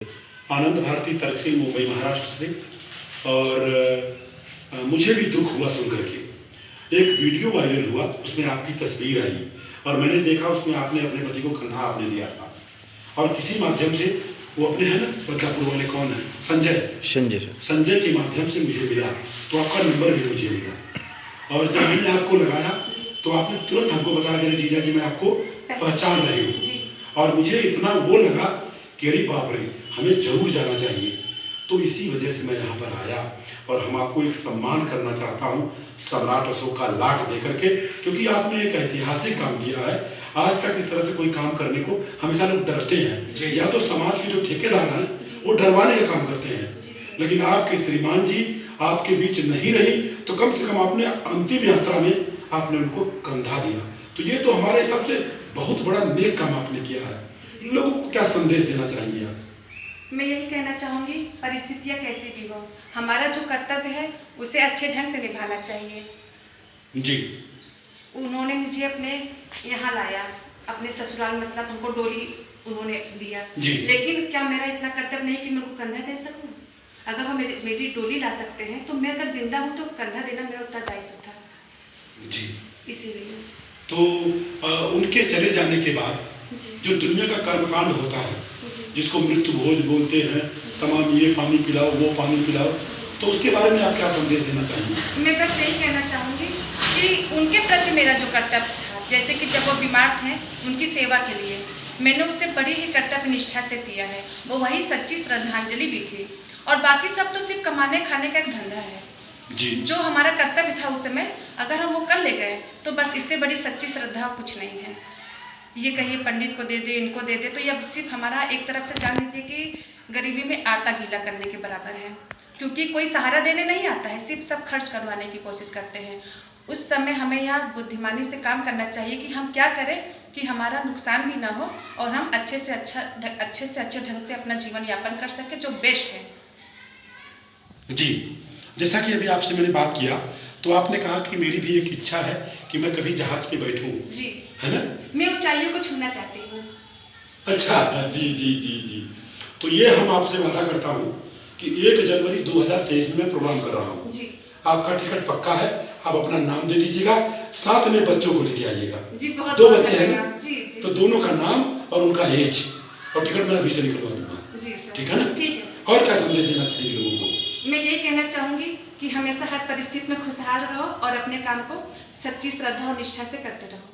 आनंद भारती तरकसी मुंबई महाराष्ट्र से। और मुझे भी दुख हुआ सुन करके। एक वीडियो वायरल हुआ, उसमें आपकी तस्वीर आई और मैंने देखा उसमें आपने अपने पति को कंधा आपने दिया था और किसी माध्यम से वो अपने है ना बदलापुर वाले कौन है, संजय के माध्यम से मुझे मिला, तो आपका नंबर भी मुझे मिला। और जब मैंने आपको लगाया तो आपने तुरंत हमको बताया कि जीजा जी मैं आपको पहचान रही हूँ। और मुझे इतना वो लगा कि अरे बाप रे, हमें जरूर जाना चाहिए। तो इसी वजह से मैं यहाँ पर आया और हम आपको एक सम्मान करना चाहता हूँ सम्राट अशोक का लाट दे करके, क्योंकि आपने एक ऐतिहासिक काम किया है। आज तक इस तरह से कोई काम करने को हमेशा लोग डरते हैं, या तो समाज के जो ठेकेदार हैं वो डरवाने का काम करते हैं, लेकिन आपके श्रीमान जी आपके बीच नहीं रही तो कम से कम आपने अंतिम यात्रा में आपने उनको कंधा दिया। तो ये तो हमारे हिसाब से बहुत बड़ा नेक काम आपने किया है। लोगों को क्या संदेश देना चाहिए आप? मैं यही कहना चाहूँगी, परिस्थितियाँ कैसी भी हो, हमारा जो कर्तव्य है उसे अच्छे ढंग से निभाना चाहिए। जी, उन्होंने मुझे अपने यहाँ लाया, अपने ससुराल, मतलब हमको डोली उन्होंने दिया, लेकिन क्या मेरा इतना कर्तव्य नहीं कि मैं उनको कंधा दे सकूँ? अगर वो मेरी डोली ला सकते हैं तो मैं अगर जिंदा हूँ तो कंधा देना मेरा उत्तरदायित्व था। जी, इसीलिए तो उनके चले जाने के बाद जो दुनिया का कर्मकांड होता है, जिसको मृत्यु भोज बोलते हैं, तमाम ये पानी पिलाओ वो पानी पिलाओ, तो उसके बारे में आप क्या संदेश देना चाहेंगे? मैं बस यही कहना चाहूँगी कि उनके प्रति मेरा जो कर्तव्य था, जैसे कि जब वो बीमार थे उनकी सेवा के लिए मैंने उससे बड़ी ही कर्तव्य निष्ठा से किया है, वो वही सच्ची श्रद्धांजलि भी थी। और बाकी सब तो सिर्फ कमाने खाने का एक धंधा है जी। जो हमारा कर्तव्य था उस समय, अगर हम वो कर ले गए तो बस इससे बड़ी सच्ची श्रद्धा कुछ नहीं है। ये कहिए पंडित को दे दे, इनको दे दे, तो ये सिर्फ हमारा एक तरफ से जान लीजिए कि गरीबी में आटा गीला करने के बराबर है, क्योंकि कोई सहारा देने नहीं आता है, सिर्फ सब खर्च करवाने की कोशिश करते हैं। उस समय हमें यहाँ बुद्धिमानी से काम करना चाहिए कि हम क्या करें कि हमारा नुकसान भी ना हो और हम अच्छे से अच्छे ढंग से अपना जीवन यापन कर सके, जो बेस्ट है। जी, जैसा कि अभी आपसे मैंने बात किया तो आपने कहा कि मेरी भी एक इच्छा है कि मैं कभी जहाज पे बैठूं, जी, है ना? मैं ऊंचाइयों को छूना चाहती हूँ। अच्छा, जी जी जी जी। तो ये हम आपसे वादा करता हूँ कि 1 जनवरी 2023 में मैं प्रोग्राम कर रहा हूँ। जी, आपका टिकट पक्का है, आप अपना नाम दे दीजिएगा, साथ में बच्चों को लेके आइएगा। जी, बहुत 2 बच्चे हैं ना? जी, जी। तो दोनों का नाम और उनका एज और टिकट मैं अभी से निकलवा दूंगा। जी सर, ठीक है ना? ठीक है। और क्या संदेश देना चाहिए लोगों को? मैं यही कहना चाहूँगी कि हमेशा हर परिस्थिति में खुशहाल रहो और अपने काम को सच्ची श्रद्धा और निष्ठा से करते रहो।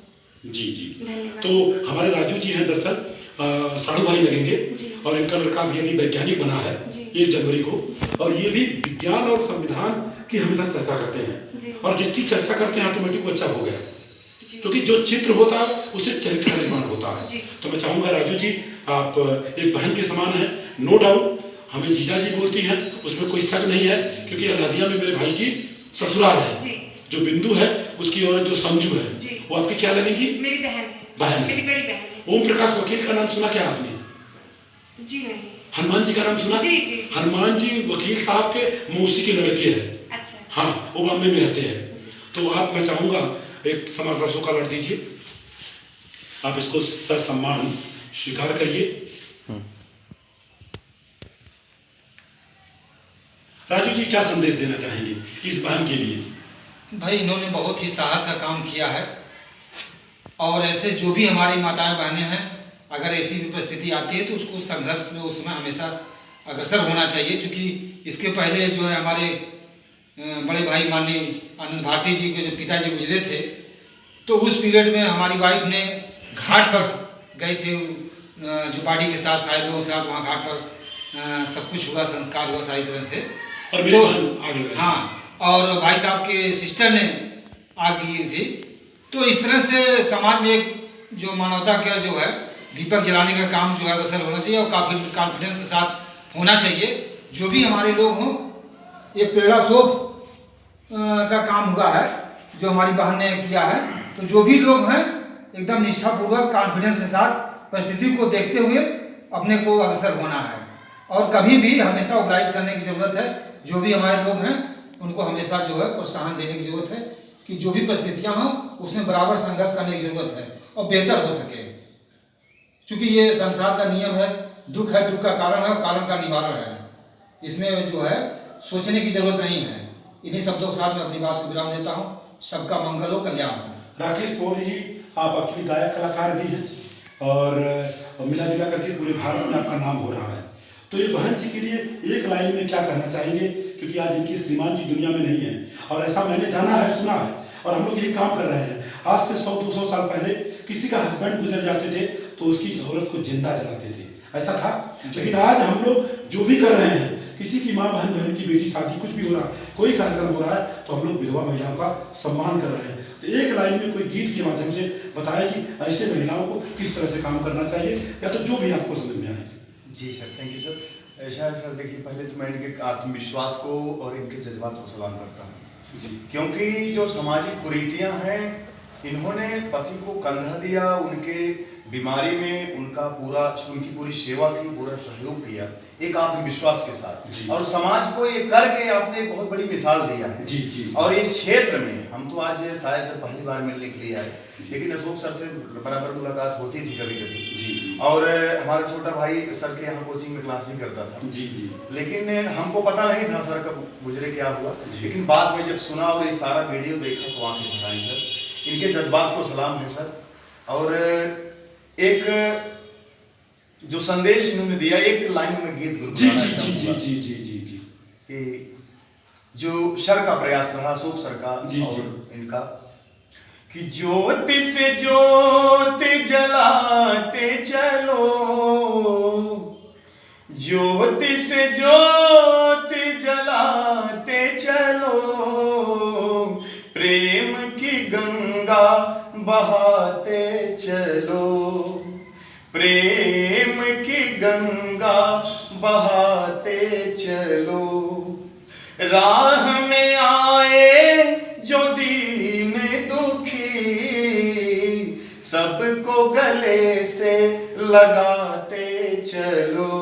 जी जी, धन्यवाद। तो हमारे राजू जी हैं दरअसल साढ़ू भाई लगेंगे और इनका लड़का भी अभी वैज्ञानिक बना है 1 जनवरी को, और ये भी विज्ञान और संविधान की हमेशा चर्चा करते हैं, और जिसकी चर्चा करते हैं ऑटोमेटिक वो अच्छा हो गया, क्योंकि जो चित्र होता है उससे चरित्र का निर्माण होता है। तो मैं चाहूँगा राजू जी, आप एक बहन के समान हैं, नो डाउट, हमें जीजा जी बोलती हैं, उसमें कोई शक नहीं है, क्योंकि अलादिया में मेरे भाई की ससुराल है। जो बिंदु है उसकी और जो संजू है वो आपकी क्या लगेगी? मेरी बहन है। बहन है, मेरी बड़ी बहन है। ओम प्रकाश वकील का नाम सुना क्या आपने? जी नहीं। हनुमान जी का नाम सुना? जी जी। हनुमान जी वकील साहब के मौसी के लड़के हैं। अच्छा। हाँ, वो बॉम्बे में रहते हैं। तो आप, मैं चाहूँगा एक समारोह का लड़ दीजिए, आप इसको सम्मान स्वीकार करिए। राजू जी, क्या संदेश देना चाहेंगे इस बहन के लिए? भाई, इन्होंने बहुत ही साहस का काम किया है, और ऐसे जो भी हमारी माताएं बहनें हैं, अगर ऐसी भी परिस्थिति आती है तो उसको संघर्ष में उसमें हमेशा अग्रसर होना चाहिए। क्योंकि इसके पहले जो है हमारे बड़े भाई माननीय आनंद भारती जी के जो पिताजी गुजरे थे, तो उस पीरियड में हमारी वाइफ ने घाट पर गए थे, जो बाड़ी के साथ सारे लोगों के साथ वहाँ घाट पर सब कुछ हुआ, संस्कार हुआ सारी तरह से। और मेरे तो हाँ, और भाई साहब के सिस्टर ने आग दी थी। तो इस तरह से समाज में एक जो मानवता का जो है दीपक जलाने का काम जो है अग्रसर होना चाहिए, और काफ़ी कॉन्फिडेंस के साथ होना चाहिए। जो भी हमारे लोग हों, एक प्रेरणा शोध का काम हुआ है जो हमारी बहन ने किया है, तो जो भी लोग हैं एकदम निष्ठापूर्वक कॉन्फिडेंस के साथ परिस्थिति को देखते हुए अपने को अग्रसर होना है, और कभी भी हमेशा ओबलाइज करने की ज़रूरत है। जो भी हमारे लोग हैं उनको हमेशा जो है प्रोत्साहन देने की ज़रूरत है कि जो भी परिस्थितियां हों उसमें बराबर संघर्ष करने की ज़रूरत है और बेहतर हो सके। क्योंकि ये संसार का नियम है दुख है, दुख का कारण है, कारण का निवारण है। इसमें जो है सोचने की जरूरत नहीं है। इन्हीं शब्दों के साथ मैं अपनी बात को विराम देता हूँ। सबका मंगल हो, कल्याण हो। राकेश मौर्य जी, आप एक्चुअली गायक कलाकार भी हैं और मिला जुला करके पूरे भारत में आपका नाम हो रहा है। तो ये बहन जी के लिए एक लाइन में क्या कहना चाहेंगे, क्योंकि आज इनकी श्रीमान जी दुनिया में नहीं है और ऐसा मैंने जाना है, सुना है, और हम लोग यही काम कर रहे हैं। आज से 100-200 साल पहले किसी का हस्बैंड गुजर जाते थे तो उसकी औरत को जिंदा जलाते थे, ऐसा था। लेकिन आज हम लोग जो भी कर रहे हैं, किसी की माँ, बहन की बेटी शादी कुछ भी हो रहा है, कोई कार्यक्रम हो रहा है, तो हम लोग विधवा महिलाओं का सम्मान कर रहे हैं। तो एक लाइन में कोई गीत के माध्यम से बताएं कि ऐसे महिलाओं को किस तरह से काम करना चाहिए, या तो जो भी आपको समझ में आए। जी सर, थैंक यू सर। ऐसा है सर, देखिए पहले तो मैं इनके आत्मविश्वास को और इनके जज्बात को सलाम करता हूँ जी, क्योंकि जो सामाजिक कुरीतियाँ हैं, इन्होंने पति को कंधा दिया, उनके बीमारी में उनकी पूरी सेवा की, पूरा सहयोग किया एक आत्मविश्वास के साथ, और समाज को ये करके आपने एक बहुत बड़ी मिसाल दिया है जी जी। और इस क्षेत्र में हम तो आज शायद पहली बार मिलने के लिए आए, लेकिन अशोक सर से बराबर मुलाकात होती थी कभी कभी जी, और हमारा छोटा भाई सर के यहाँ कोचिंग में क्लास भी करता था जी जी। लेकिन हमको पता नहीं था सर कब गुजरे, क्या हुआ, लेकिन बाद में जब सुना और ये सारा वीडियो देखा तो आंखें भर आई सर। इनके जज्बात को सलाम है सर। और एक जो संदेश इन्होंने दिया, एक लाइन में गीत जी जी जी जी जी जी जी जी, कि जो सर का प्रयास रहा, अशोक सर का जी, और जी। इनका, कि ज्योति से ज्योति जलाते चलो, ज्योति से ज्योति जलाते चलो, प्रेम की गंगा बहाते चलो, प्रेम की गंगा बहाते चलो, राह में आए जो दीन दुखी, सबको गले से लगाते चलो,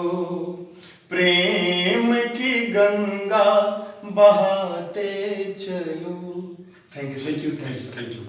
प्रेम की गंगा बहाते चलो। Thank you thank you, thank you, thank you.